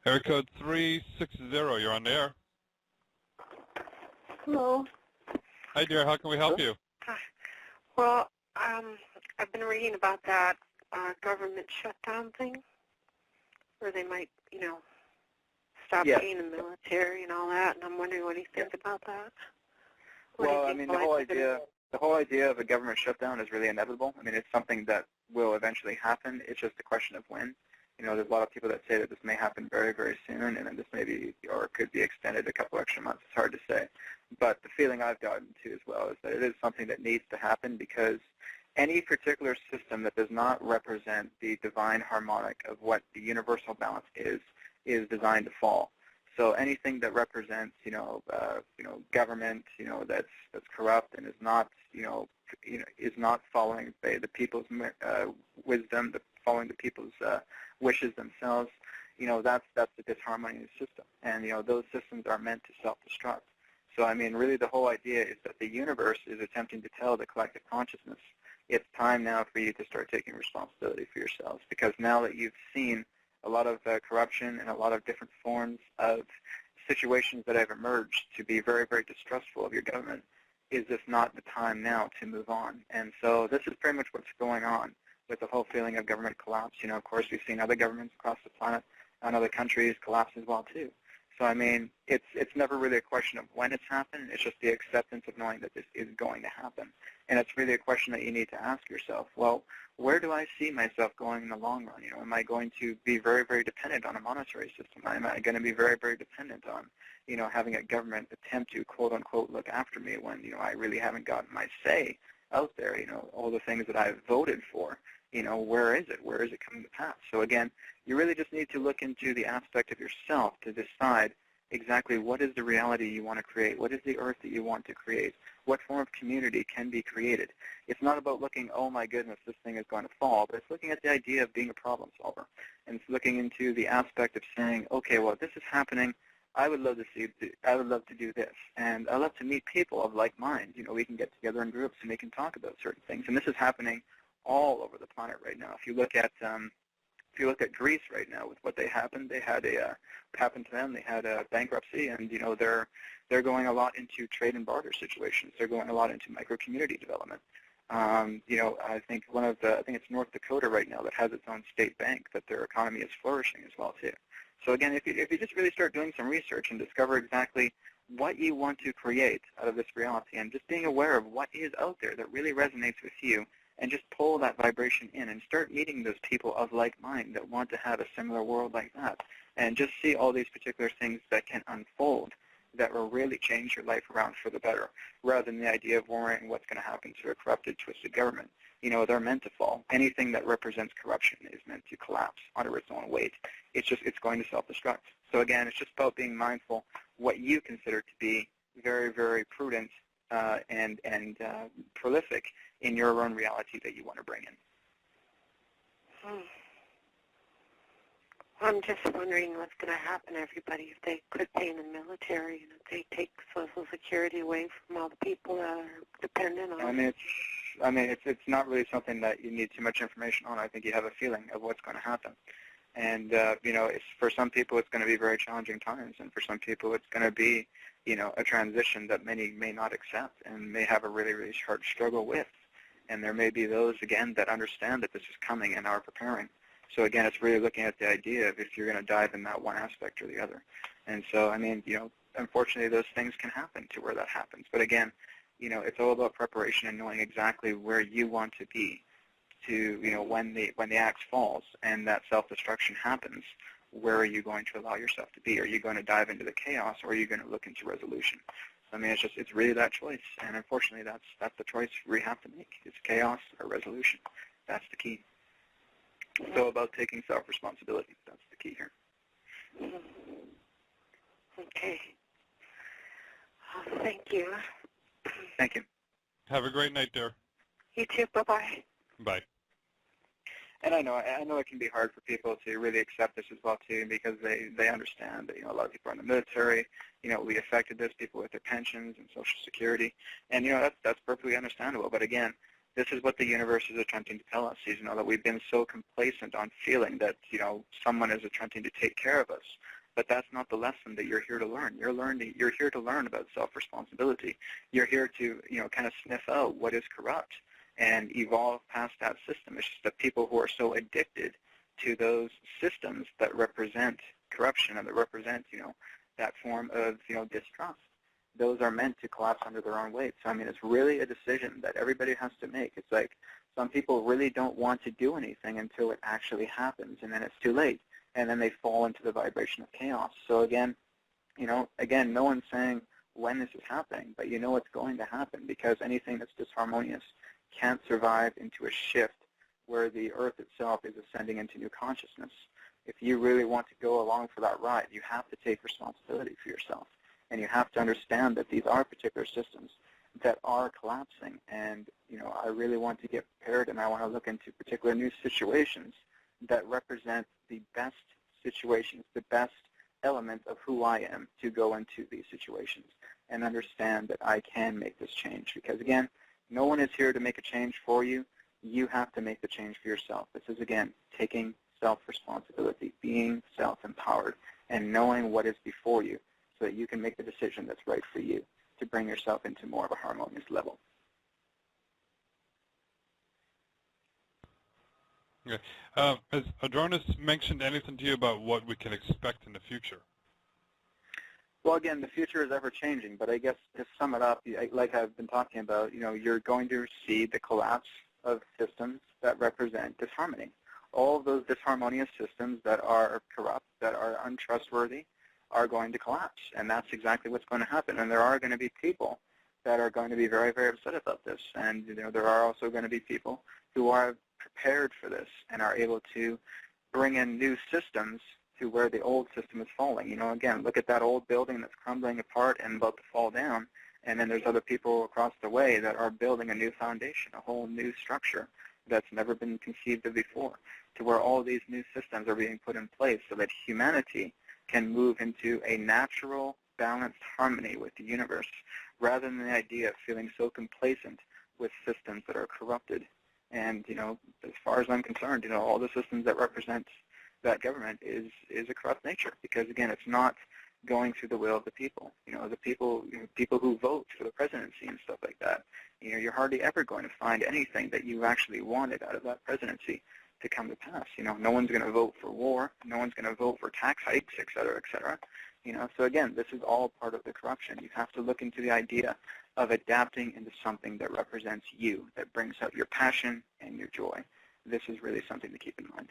Area code 360, you're on the air. Hello. Hi, dear. How can we help you? Hi. Well, I've been reading about that government shutdown thing, where they might, stop paying the military and all that, and I'm wondering what you think about that. Well, I mean, the whole idea of a government shutdown is really inevitable. I mean, it's something that will eventually happen. It's just a question of when. There's a lot of people that say that this may happen very, very soon, and then this may be, or could be extended a couple extra months. It's hard to say. But the feeling I've gotten to as well is that it is something that needs to happen, because any particular system that does not represent the divine harmonic of what the universal balance is designed to fall. So anything that represents, government, that's corrupt and is not, is not following the people's wisdom, following the people's wishes themselves, that's the disharmony in the system. And those systems are meant to self-destruct. So I mean, really, the whole idea is that the universe is attempting to tell the collective consciousness, it's time now for you to start taking responsibility for yourselves, because now that you've seen a lot of corruption and a lot of different forms of situations that have emerged to be very, very distrustful of your government, is this not the time now to move on? And so this is pretty much what's going on with the whole feeling of government collapse. Of course, we've seen other governments across the planet and other countries collapse as well, too. So, I mean, it's never really a question of when it's happened. It's just the acceptance of knowing that this is going to happen. And it's really a question that you need to ask yourself, well, where do I see myself going in the long run? Am I going to be very, very dependent on a monetary system? Am I going to be very, very dependent on, having a government attempt to, quote, unquote, look after me when, I really haven't gotten my say out there, all the things that I've voted for? Where is it? Where is it coming to pass? So again, you really just need to look into the aspect of yourself to decide exactly what is the reality you want to create, what is the earth that you want to create, what form of community can be created. It's not about looking, oh my goodness, this thing is going to fall, but it's looking at the idea of being a problem solver. And it's looking into the aspect of saying, okay, well, this is happening, I would love to do this, and I love to meet people of like mind. We can get together in groups and we can talk about certain things. And this is happening all over the planet right now. If you look at Greece right now, with what they had happened to them, they had a bankruptcy, and they're going a lot into trade and barter situations. They're going a lot into micro community development. I think it's North Dakota right now that has its own state bank, that their economy is flourishing as well too. So again, if you just really start doing some research and discover exactly what you want to create out of this reality, and just being aware of what is out there that really resonates with you, and just pull that vibration in and start meeting those people of like mind that want to have a similar world like that, and just see all these particular things that can unfold that will really change your life around for the better, rather than the idea of worrying what's going to happen to a corrupted, twisted government. They're meant to fall. Anything that represents corruption is meant to collapse under its own weight. It's going to self-destruct. So again, it's just about being mindful what you consider to be very, very prudent and prolific in your own reality that you want to bring in. I'm just wondering what's going to happen to everybody if they quit paying the military and if they take Social Security away from all the people that are dependent on it. It's not really something that you need too much information on. I think you have a feeling of what's going to happen. And, for some people it's going to be very challenging times, and for some people it's going to be, a transition that many may not accept and may have a really, really hard struggle with. And there may be those, again, that understand that this is coming and are preparing. So again, it's really looking at the idea of if you're going to dive in that one aspect or the other. And so, unfortunately, those things can happen to where that happens. But again, it's all about preparation and knowing exactly where you want to be to, when the axe falls and that self-destruction happens, where are you going to allow yourself to be? Are you going to dive into the chaos, or are you going to look into resolution? It's really that choice. And unfortunately, that's the choice we have to make. It's chaos or resolution. That's the key. So about taking self-responsibility. That's the key here. Okay. Thank you. Thank you. Have a great night, dear. You too. Bye-bye. Bye. And I know it can be hard for people to really accept this as well too, because they understand that a lot of people are in the military. We affected this, people with their pensions and Social Security, and that's perfectly understandable. But again, this is what the universe is attempting to tell us, is, that we've been so complacent on feeling that, someone is attempting to take care of us. But that's not the lesson that you're here to learn. You're here to learn about self-responsibility. You're here to, kind of sniff out what is corrupt and evolve past that system. It's just that people who are so addicted to those systems that represent corruption and that represent, that form of, distrust, those are meant to collapse under their own weight. So, it's really a decision that everybody has to make. It's like some people really don't want to do anything until it actually happens, and then it's too late, and then they fall into the vibration of chaos. So again, no one's saying when this is happening, but it's going to happen, because anything that's disharmonious can't survive into a shift where the earth itself is ascending into new consciousness. If you really want to go along for that ride, you have to take responsibility for yourself. And you have to understand that these are particular systems that are collapsing. And, I really want to get prepared, and I want to look into particular new situations that represent the best situations, the best element of who I am to go into these situations and understand that I can make this change. Because, again, no one is here to make a change for you. You have to make the change for yourself. This is, again, taking self-responsibility, being self-empowered, and knowing what is before you so that you can make the decision that's right for you to bring yourself into more of a harmonious level. Okay. Has Adronis mentioned anything to you about what we can expect in the future? Well, again, the future is ever-changing, but I guess to sum it up, like I've been talking about, you're going to see the collapse of systems that represent disharmony. All of those disharmonious systems that are corrupt, that are untrustworthy, are going to collapse, and that's exactly what's going to happen. And there are going to be people that are going to be very, very upset about this, and there are also going to be people who are prepared for this and are able to bring in new systems to where the old system is falling. Again, look at that old building that's crumbling apart and about to fall down, and then there's other people across the way that are building a new foundation, a whole new structure that's never been conceived of before, to where all these new systems are being put in place so that humanity can move into a natural, balanced harmony with the universe, rather than the idea of feeling so complacent with systems that are corrupted. And, as far as I'm concerned, all the systems that represent that government is a corrupt nature, because, again, it's not going through the will of the people. The people who vote for the presidency and stuff like that, you're hardly ever going to find anything that you actually wanted out of that presidency to come to pass. No one's going to vote for war. No one's going to vote for tax hikes, et cetera, et cetera. So again, this is all part of the corruption. You have to look into the idea of adapting into something that represents you, that brings out your passion and your joy. This is really something to keep in mind.